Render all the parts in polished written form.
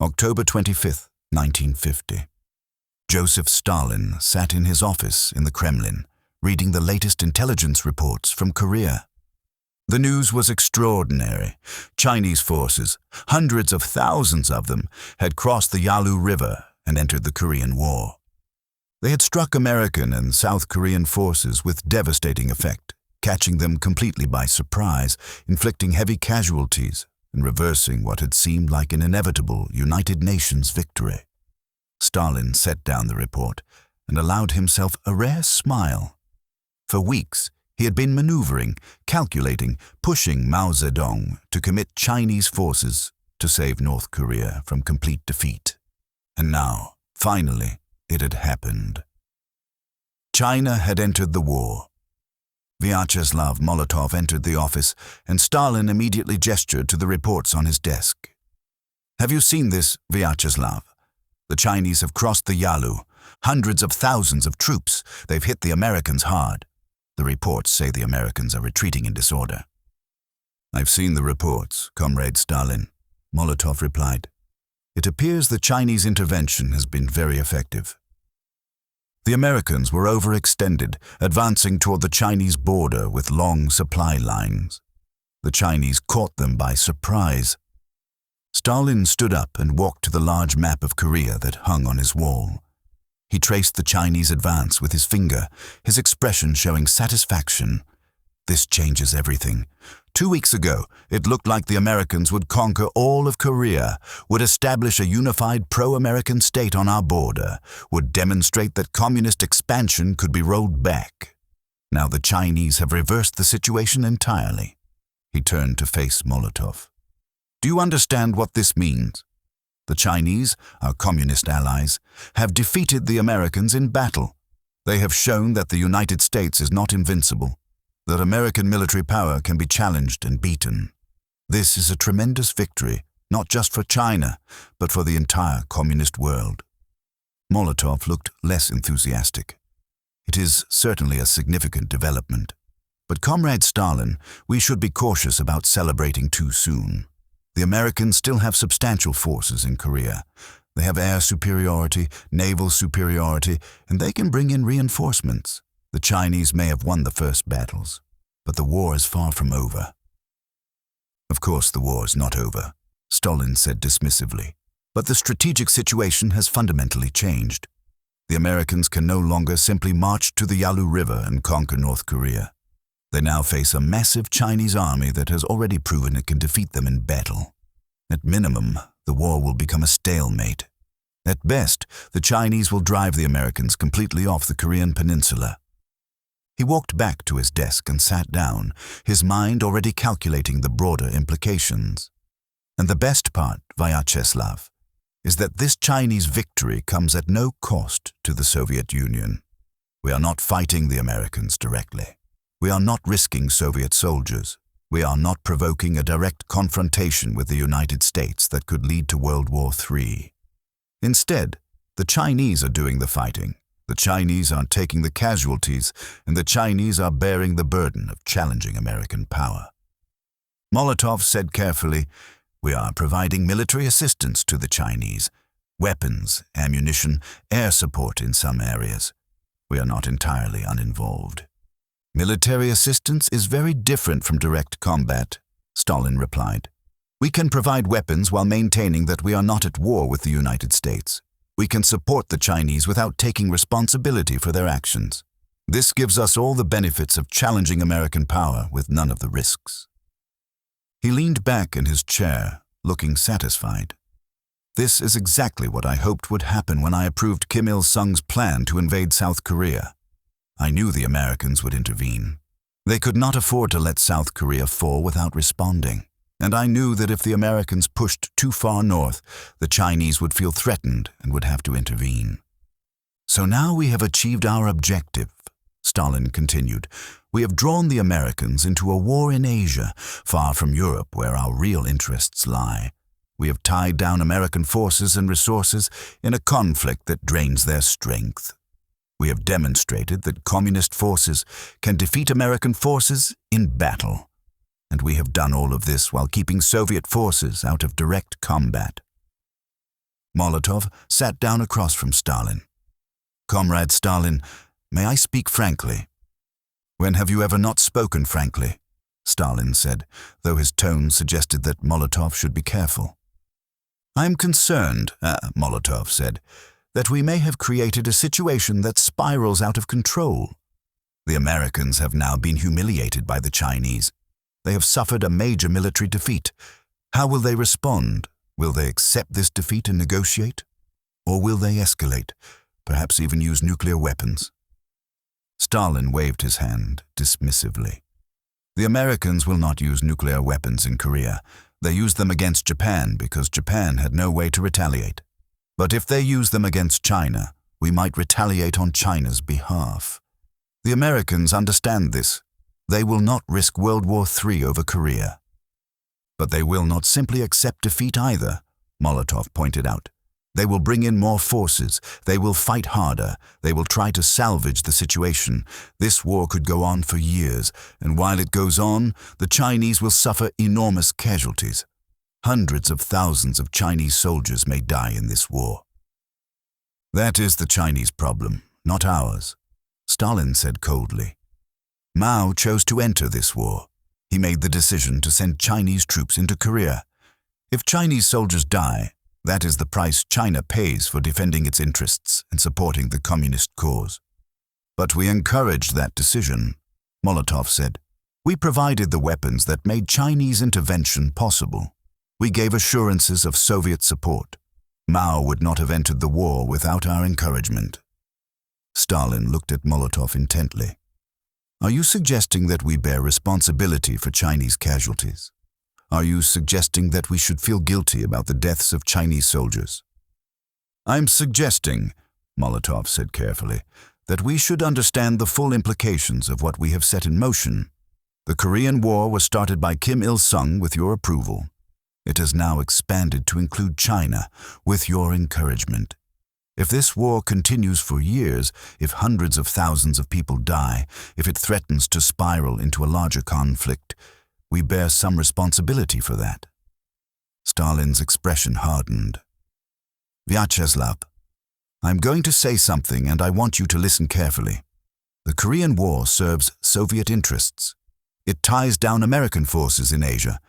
October 25, 1950. Joseph Stalin sat in his office in the Kremlin, reading the latest intelligence reports from Korea. The news was extraordinary. Chinese forces, hundreds of thousands of them, had crossed the Yalu River and entered the Korean War. They had struck American and South Korean forces with devastating effect, catching them completely by surprise, inflicting heavy casualties, and reversing what had seemed like an inevitable United Nations victory. Stalin set down the report and allowed himself a rare smile. For weeks, he had been maneuvering, calculating, pushing Mao Zedong to commit Chinese forces to save North Korea from complete defeat. And now, finally, it had happened. China had entered the war. Vyacheslav Molotov entered the office, and Stalin immediately gestured to the reports on his desk. "Have you seen this, Vyacheslav? The Chinese have crossed the Yalu. Hundreds of thousands of troops. They've hit the Americans hard. The reports say the Americans are retreating in disorder." "I've seen the reports, Comrade Stalin," Molotov replied. "It appears the Chinese intervention has been very effective. The Americans were overextended, advancing toward the Chinese border with long supply lines. The Chinese caught them by surprise." Stalin stood up and walked to the large map of Korea that hung on his wall. He traced the Chinese advance with his finger, his expression showing satisfaction. "This changes everything. 2 weeks ago, it looked like the Americans would conquer all of Korea, would establish a unified pro-American state on our border, would demonstrate that communist expansion could be rolled back. Now the Chinese have reversed the situation entirely." He turned to face Molotov. "Do you understand what this means? The Chinese, our communist allies, have defeated the Americans in battle. They have shown that the United States is not invincible, that American military power can be challenged and beaten. This is a tremendous victory, not just for China, but for the entire communist world." Molotov looked less enthusiastic. "It is certainly a significant development. But Comrade Stalin, we should be cautious about celebrating too soon. The Americans still have substantial forces in Korea. They have air superiority, naval superiority, and they can bring in reinforcements. The Chinese may have won the first battles, but the war is far from over." "Of course the war is not over," Stalin said dismissively. "But the strategic situation has fundamentally changed. The Americans can no longer simply march to the Yalu River and conquer North Korea. They now face a massive Chinese army that has already proven it can defeat them in battle. At minimum, the war will become a stalemate. At best, the Chinese will drive the Americans completely off the Korean peninsula." He walked back to his desk and sat down, his mind already calculating the broader implications. "And the best part, Vyacheslav, is that this Chinese victory comes at no cost to the Soviet Union. We are not fighting the Americans directly. We are not risking Soviet soldiers. We are not provoking a direct confrontation with the United States that could lead to World War III. Instead, the Chinese are doing the fighting. The Chinese are taking the casualties, and the Chinese are bearing the burden of challenging American power." Molotov said carefully, "We are providing military assistance to the Chinese, weapons, ammunition, air support in some areas. We are not entirely uninvolved." "Military assistance is very different from direct combat," Stalin replied. "We can provide weapons while maintaining that we are not at war with the United States. We can support the Chinese without taking responsibility for their actions. This gives us all the benefits of challenging American power with none of the risks." He leaned back in his chair, looking satisfied. "This is exactly what I hoped would happen when I approved Kim Il-sung's plan to invade South Korea. I knew the Americans would intervene. They could not afford to let South Korea fall without responding. And I knew that if the Americans pushed too far north, the Chinese would feel threatened and would have to intervene. So now we have achieved our objective," Stalin continued. "We have drawn the Americans into a war in Asia, far from Europe where our real interests lie. We have tied down American forces and resources in a conflict that drains their strength. We have demonstrated that communist forces can defeat American forces in battle. And we have done all of this while keeping Soviet forces out of direct combat. Molotov sat down across from Stalin. "Comrade Stalin, may I speak frankly?" "When have you ever not spoken frankly?" Stalin said, though his tone suggested that Molotov should be careful. "I am concerned," Molotov said, "that we may have created a situation that spirals out of control. The Americans have now been humiliated by the Chinese. They have suffered a major military defeat. How will they respond? Will they accept this defeat and negotiate? Or will they escalate, perhaps even use nuclear weapons?" Stalin waved his hand dismissively. "The Americans will not use nuclear weapons in Korea. They used them against Japan because Japan had no way to retaliate. But if they use them against China, we might retaliate on China's behalf. The Americans understand this. They will not risk World War III over Korea. But they will not simply accept defeat either," Molotov pointed out. "They will bring in more forces. They will fight harder. They will try to salvage the situation. This war could go on for years, and while it goes on, the Chinese will suffer enormous casualties. Hundreds of thousands of Chinese soldiers may die in this war." "That is the Chinese problem, not ours," Stalin said coldly. "Mao chose to enter this war. He made the decision to send Chinese troops into Korea. If Chinese soldiers die, that is the price China pays for defending its interests and supporting the communist cause. But we encouraged that decision," Molotov said. "We provided the weapons that made Chinese intervention possible. We gave assurances of Soviet support. Mao would not have entered the war without our encouragement." Stalin looked at Molotov intently. "Are you suggesting that we bear responsibility for Chinese casualties? Are you suggesting that we should feel guilty about the deaths of Chinese soldiers?" "I'm suggesting," Molotov said carefully, "that we should understand the full implications of what we have set in motion. The Korean War was started by Kim Il-sung with your approval. It has now expanded to include China with your encouragement. If this war continues for years, if hundreds of thousands of people die, if it threatens to spiral into a larger conflict, we bear some responsibility for that." Stalin's expression hardened. "Vyacheslav, I'm going to say something and I want you to listen carefully. The Korean War serves Soviet interests. It ties down American forces in Asia.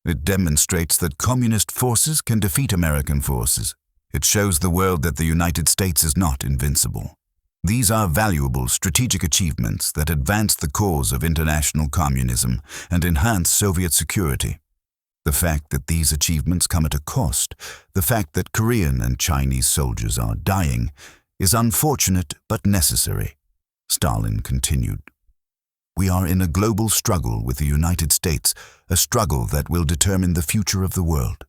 It demonstrates that communist forces can defeat American forces. It shows the world that the United States is not invincible. These are valuable strategic achievements that advance the cause of international communism and enhance Soviet security. The fact that these achievements come at a cost, the fact that Korean and Chinese soldiers are dying, is unfortunate but necessary," Stalin continued. "We are in a global struggle with the United States, a struggle that will determine the future of the world.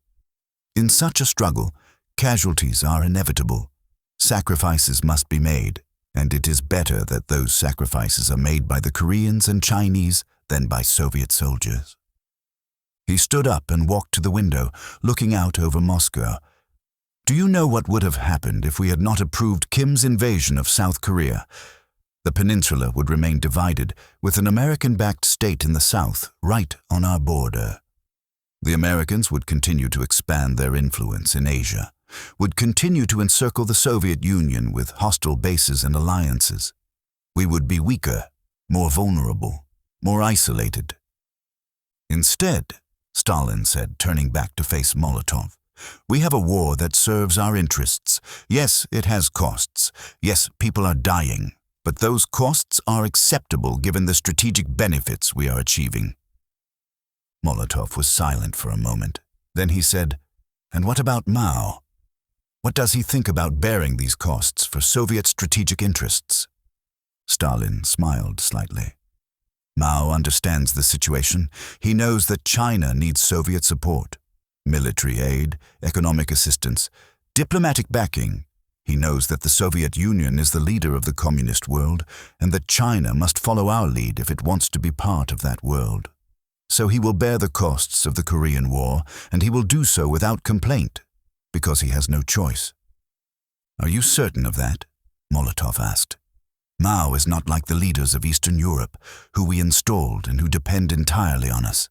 In such a struggle, casualties are inevitable. Sacrifices must be made, and it is better that those sacrifices are made by the Koreans and Chinese than by Soviet soldiers." He stood up and walked to the window, looking out over Moscow. "Do you know what would have happened if we had not approved Kim's invasion of South Korea? The peninsula would remain divided, with an American-backed state in the south, right on our border. The Americans would continue to expand their influence in Asia, would continue to encircle the Soviet Union with hostile bases and alliances. We would be weaker, more vulnerable, more isolated. Instead," Stalin said, turning back to face Molotov, "we have a war that serves our interests. Yes, it has costs. Yes, people are dying. But those costs are acceptable given the strategic benefits we are achieving." Molotov was silent for a moment. Then he said, "And what about Mao? What does he think about bearing these costs for Soviet strategic interests?" Stalin smiled slightly. "Mao understands the situation. He knows that China needs Soviet support, military aid, economic assistance, diplomatic backing. He knows that the Soviet Union is the leader of the communist world and that China must follow our lead if it wants to be part of that world. So he will bear the costs of the Korean War, and he will do so without complaint, because he has no choice." "Are you certain of that?" Molotov asked. "Mao is not like the leaders of Eastern Europe, who we installed and who depend entirely on us.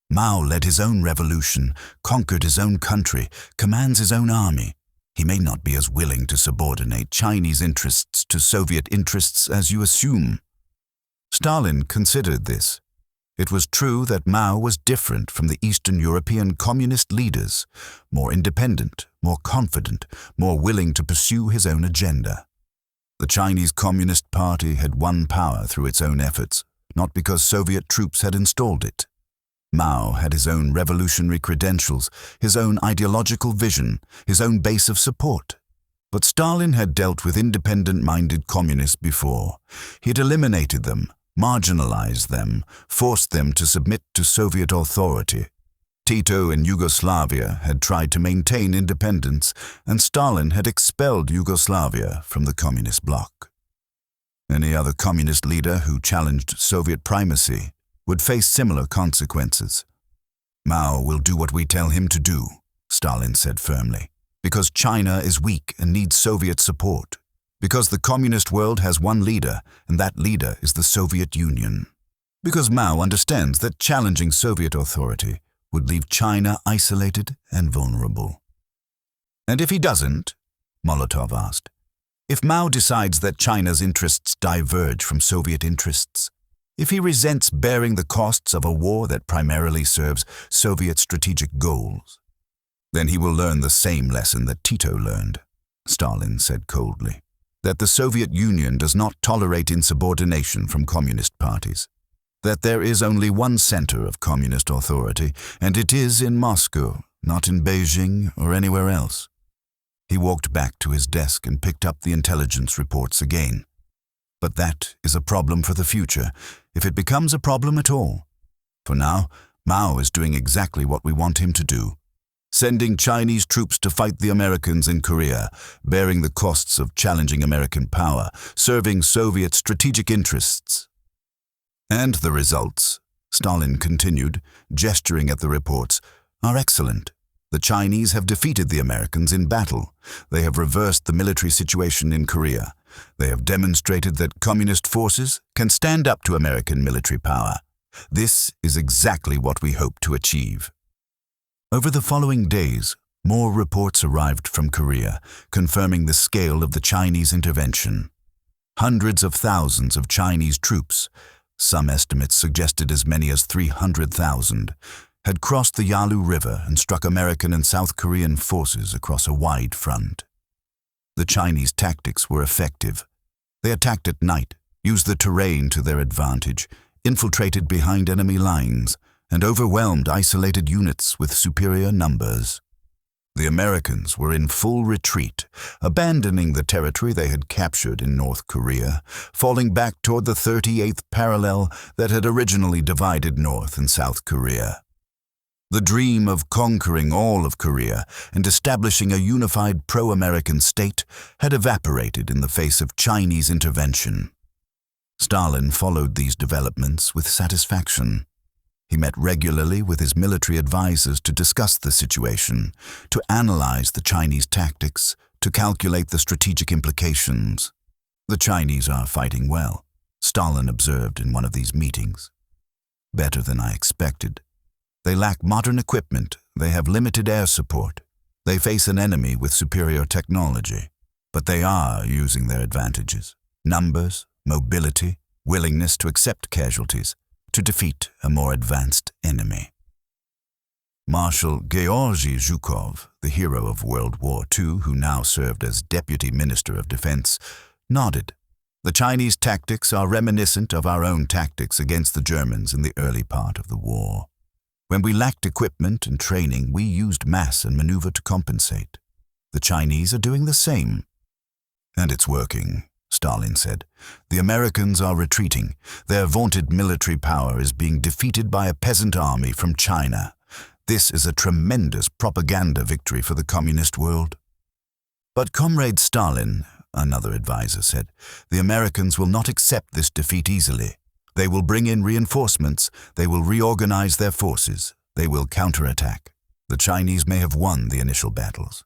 Mao led his own revolution, conquered his own country, commands his own army. He may not be as willing to subordinate Chinese interests to Soviet interests as you assume. Stalin considered this. It was true that Mao was different from the Eastern European communist leaders, more independent, more confident, more willing to pursue his own agenda. The Chinese Communist Party had won power through its own efforts, not because Soviet troops had installed it. Mao had his own revolutionary credentials, his own ideological vision, his own base of support. But Stalin had dealt with independent-minded communists before. He had eliminated them, marginalized them, forced them to submit to Soviet authority. Tito in Yugoslavia had tried to maintain independence, and Stalin had expelled Yugoslavia from the communist bloc. Any other communist leader who challenged Soviet primacy would face similar consequences. Mao will do what we tell him to do, Stalin said firmly, because China is weak and needs Soviet support, because the communist world has one leader, and that leader is the Soviet Union, because Mao understands that challenging Soviet authority would leave China isolated and vulnerable. And if he doesn't, Molotov asked, if Mao decides that China's interests diverge from Soviet interests, if he resents bearing the costs of a war that primarily serves Soviet strategic goals, then he will learn the same lesson that Tito learned, Stalin said coldly, that the Soviet Union does not tolerate insubordination from communist parties, that there is only one center of communist authority, and it is in Moscow, not in Beijing or anywhere else. He walked back to his desk and picked up the intelligence reports again. But that is a problem for the future, if it becomes a problem at all. For now, Mao is doing exactly what we want him to do, sending Chinese troops to fight the Americans in Korea, bearing the costs of challenging American power, serving Soviet strategic interests. And the results, Stalin continued, gesturing at the reports, are excellent. The Chinese have defeated the Americans in battle. They have reversed the military situation in Korea. They have demonstrated that communist forces can stand up to American military power. This is exactly what we hope to achieve. Over the following days, more reports arrived from Korea, confirming the scale of the Chinese intervention. Hundreds of thousands of Chinese troops, some estimates suggested as many as 300,000, had crossed the Yalu River and struck American and South Korean forces across a wide front. The Chinese tactics were effective. They attacked at night, used the terrain to their advantage, infiltrated behind enemy lines, and overwhelmed isolated units with superior numbers. The Americans were in full retreat, abandoning the territory they had captured in North Korea, falling back toward the 38th parallel that had originally divided North and South Korea. The dream of conquering all of Korea and establishing a unified pro-American state had evaporated in the face of Chinese intervention. Stalin followed these developments with satisfaction. He met regularly with his military advisors to discuss the situation, to analyze the Chinese tactics, to calculate the strategic implications. The Chinese are fighting well, Stalin observed in one of these meetings. Better than I expected. They lack modern equipment, they have limited air support, they face an enemy with superior technology, but they are using their advantages, numbers, mobility, willingness to accept casualties, to defeat a more advanced enemy. Marshal Georgy Zhukov, the hero of World War II, who now served as Deputy Minister of Defense, nodded. The Chinese tactics are reminiscent of our own tactics against the Germans in the early part of the war. When we lacked equipment and training, we used mass and maneuver to compensate. The Chinese are doing the same. And it's working, Stalin said. The Americans are retreating. Their vaunted military power is being defeated by a peasant army from China. This is a tremendous propaganda victory for the communist world. But Comrade Stalin, another advisor said, the Americans will not accept this defeat easily. They will bring in reinforcements, they will reorganize their forces, they will counterattack. The Chinese may have won the initial battles,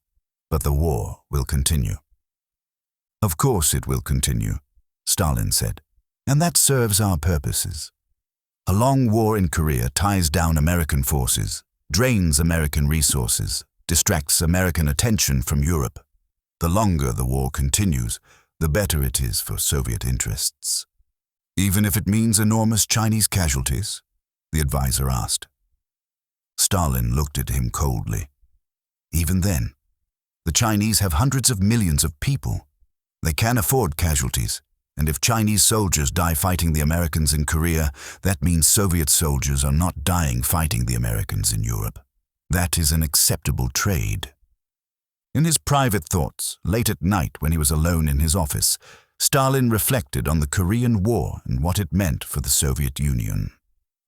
but the war will continue. Of course it will continue, Stalin said, and that serves our purposes. A long war in Korea ties down American forces, drains American resources, distracts American attention from Europe. The longer the war continues, the better it is for Soviet interests. Even if it means enormous Chinese casualties? The advisor asked. Stalin looked at him coldly. Even then, the Chinese have hundreds of millions of people. They can afford casualties, and if Chinese soldiers die fighting the Americans in Korea, that means Soviet soldiers are not dying fighting the Americans in Europe. That is an acceptable trade. In his private thoughts, late at night when he was alone in his office, Stalin reflected on the Korean War and what it meant for the Soviet Union.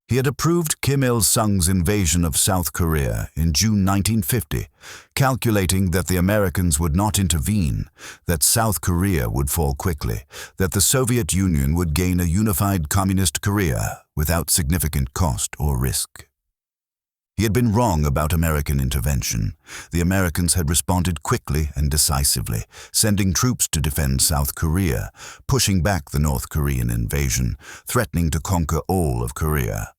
He had approved Kim Il-sung's invasion of South Korea in June 1950, calculating that the Americans would not intervene, that South Korea would fall quickly, that the Soviet Union would gain a unified communist Korea without significant cost or risk. He had been wrong about American intervention. The Americans had responded quickly and decisively, sending troops to defend South Korea, pushing back the North Korean invasion, threatening to conquer all of Korea.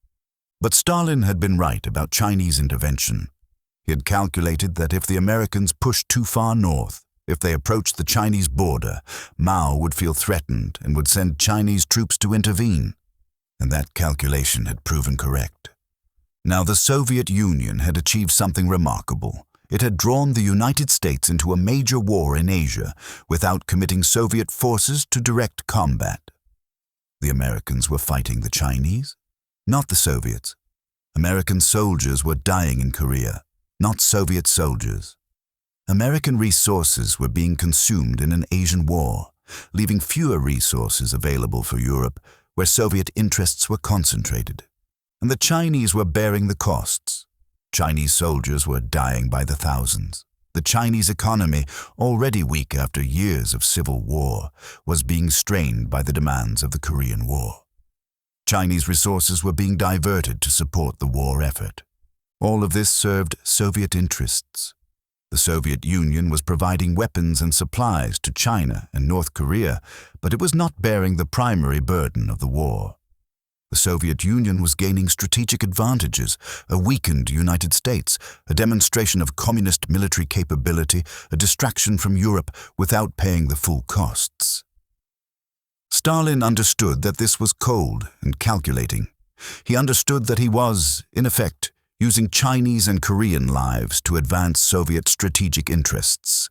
But Stalin had been right about Chinese intervention. He had calculated that if the Americans pushed too far north, if they approached the Chinese border, Mao would feel threatened and would send Chinese troops to intervene. And that calculation had proven correct. Now the Soviet Union had achieved something remarkable. It had drawn the United States into a major war in Asia without committing Soviet forces to direct combat. The Americans were fighting the Chinese, not the Soviets. American soldiers were dying in Korea, not Soviet soldiers. American resources were being consumed in an Asian war, leaving fewer resources available for Europe, where Soviet interests were concentrated. And the Chinese were bearing the costs. Chinese soldiers were dying by the thousands. The Chinese economy, already weak after years of civil war, was being strained by the demands of the Korean War. Chinese resources were being diverted to support the war effort. All of this served Soviet interests. The Soviet Union was providing weapons and supplies to China and North Korea, but it was not bearing the primary burden of the war. The Soviet Union was gaining strategic advantages, a weakened United States, a demonstration of communist military capability, a distraction from Europe without paying the full costs. Stalin understood that this was cold and calculating. He understood that he was, in effect, using Chinese and Korean lives to advance Soviet strategic interests.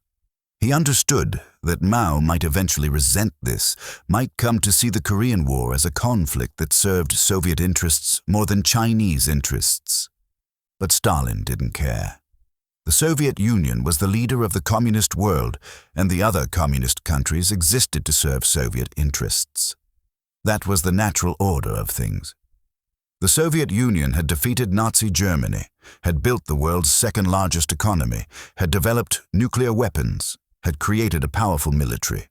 He understood that Mao might eventually resent this, might come to see the Korean War as a conflict that served Soviet interests more than Chinese interests. But Stalin didn't care. The Soviet Union was the leader of the communist world, and the other communist countries existed to serve Soviet interests. That was the natural order of things. The Soviet Union had defeated Nazi Germany, had built the world's second-largest economy, had developed nuclear weapons, had created a powerful military.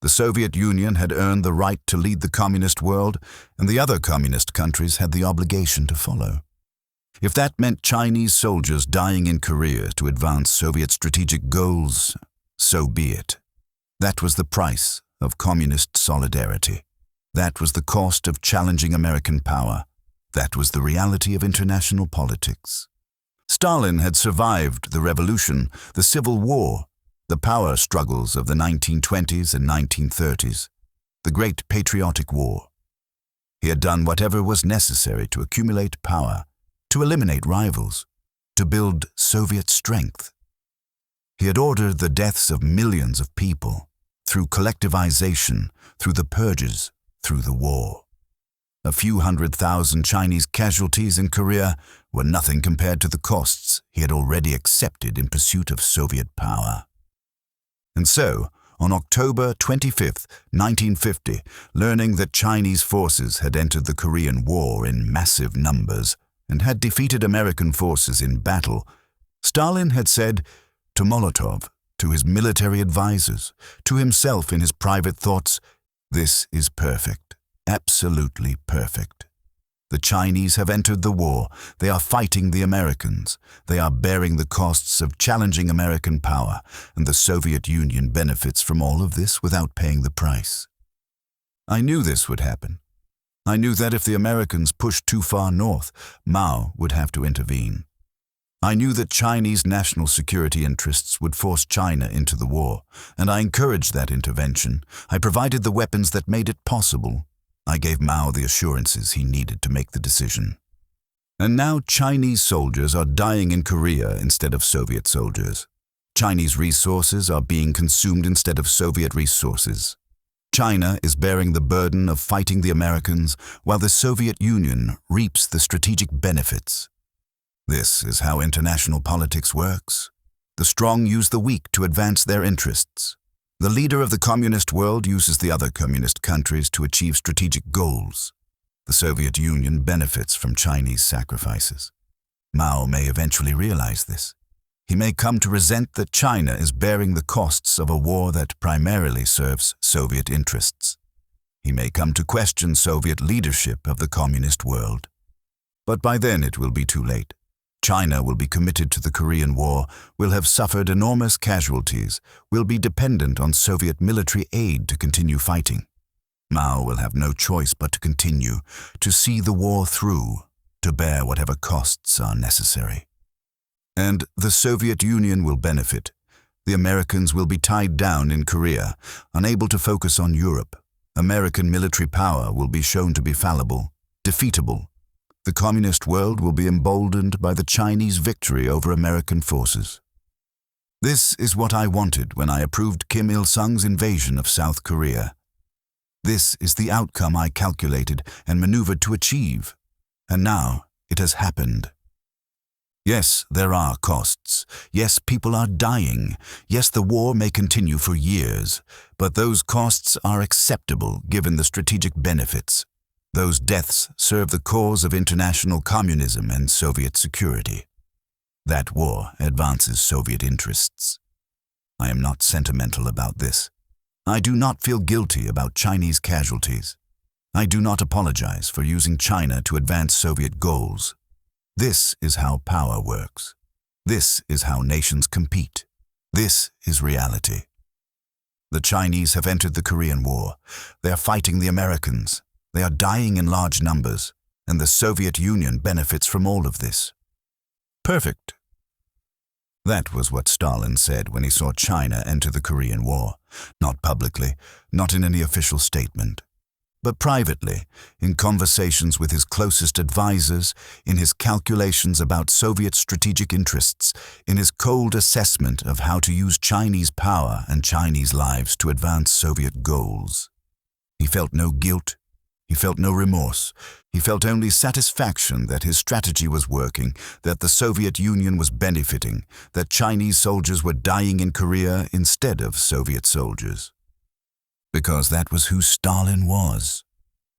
The Soviet Union had earned the right to lead the communist world, and the other communist countries had the obligation to follow. If that meant Chinese soldiers dying in Korea to advance Soviet strategic goals, so be it. That was the price of communist solidarity. That was the cost of challenging American power. That was the reality of international politics. Stalin had survived the revolution, the Civil War, the power struggles of the 1920s and 1930s, the Great Patriotic War. He had done whatever was necessary to accumulate power, to eliminate rivals, to build Soviet strength. He had ordered the deaths of millions of people, through collectivization, through the purges, through the war. A few 100,000 Chinese casualties in Korea were nothing compared to the costs he had already accepted in pursuit of Soviet power. And so, on October 25, 1950, learning that Chinese forces had entered the Korean War in massive numbers and had defeated American forces in battle, Stalin had said to Molotov, to his military advisors, to himself in his private thoughts, "This is perfect, absolutely perfect. The Chinese have entered the war. They are fighting the Americans. They are bearing the costs of challenging American power, and the Soviet Union benefits from all of this without paying the price." I knew this would happen. I knew that if the Americans pushed too far north, Mao would have to intervene. I knew that Chinese national security interests would force China into the war, and I encouraged that intervention. I provided the weapons that made it possible. I gave Mao the assurances he needed to make the decision. And now Chinese soldiers are dying in Korea instead of Soviet soldiers. Chinese resources are being consumed instead of Soviet resources. China is bearing the burden of fighting the Americans, while the Soviet Union reaps the strategic benefits. This is how international politics works. The strong use the weak to advance their interests. The leader of the communist world uses the other communist countries to achieve strategic goals. The Soviet Union benefits from Chinese sacrifices. Mao may eventually realize this. He may come to resent that China is bearing the costs of a war that primarily serves Soviet interests. He may come to question Soviet leadership of the communist world. But by then it will be too late. China will be committed to the Korean War, will have suffered enormous casualties, will be dependent on Soviet military aid to continue fighting. Mao will have no choice but to continue, to see the war through, to bear whatever costs are necessary. And the Soviet Union will benefit. The Americans will be tied down in Korea, unable to focus on Europe. American military power will be shown to be fallible, defeatable. The communist world will be emboldened by the Chinese victory over American forces. This is what I wanted when I approved Kim Il-sung's invasion of South Korea. This is the outcome I calculated and maneuvered to achieve. And now it has happened. Yes, there are costs. Yes, people are dying. Yes, the war may continue for years. But those costs are acceptable given the strategic benefits. Those deaths serve the cause of international communism and Soviet security. That war advances Soviet interests. I am not sentimental about this. I do not feel guilty about Chinese casualties. I do not apologize for using China to advance Soviet goals. This is how power works. This is how nations compete. This is reality. The Chinese have entered the Korean War. They are fighting the Americans. They are dying in large numbers, and the Soviet Union benefits from all of this. Perfect. That was what Stalin said when he saw China enter the Korean War. Not publicly, not in any official statement, but privately, in conversations with his closest advisors, in his calculations about Soviet strategic interests, in his cold assessment of how to use Chinese power and Chinese lives to advance Soviet goals. He felt no guilt. He felt no remorse. He felt only satisfaction that his strategy was working, that the Soviet Union was benefiting, that Chinese soldiers were dying in Korea instead of Soviet soldiers. Because that was who Stalin was,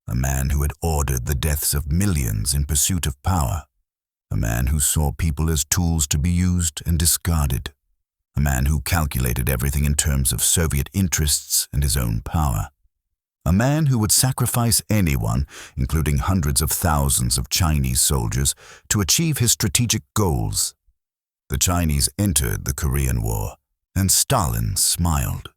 a man who had ordered the deaths of millions in pursuit of power, a man who saw people as tools to be used and discarded, a man who calculated everything in terms of Soviet interests and his own power. A man who would sacrifice anyone, including hundreds of thousands of Chinese soldiers, to achieve his strategic goals. The Chinese entered the Korean War, and Stalin smiled.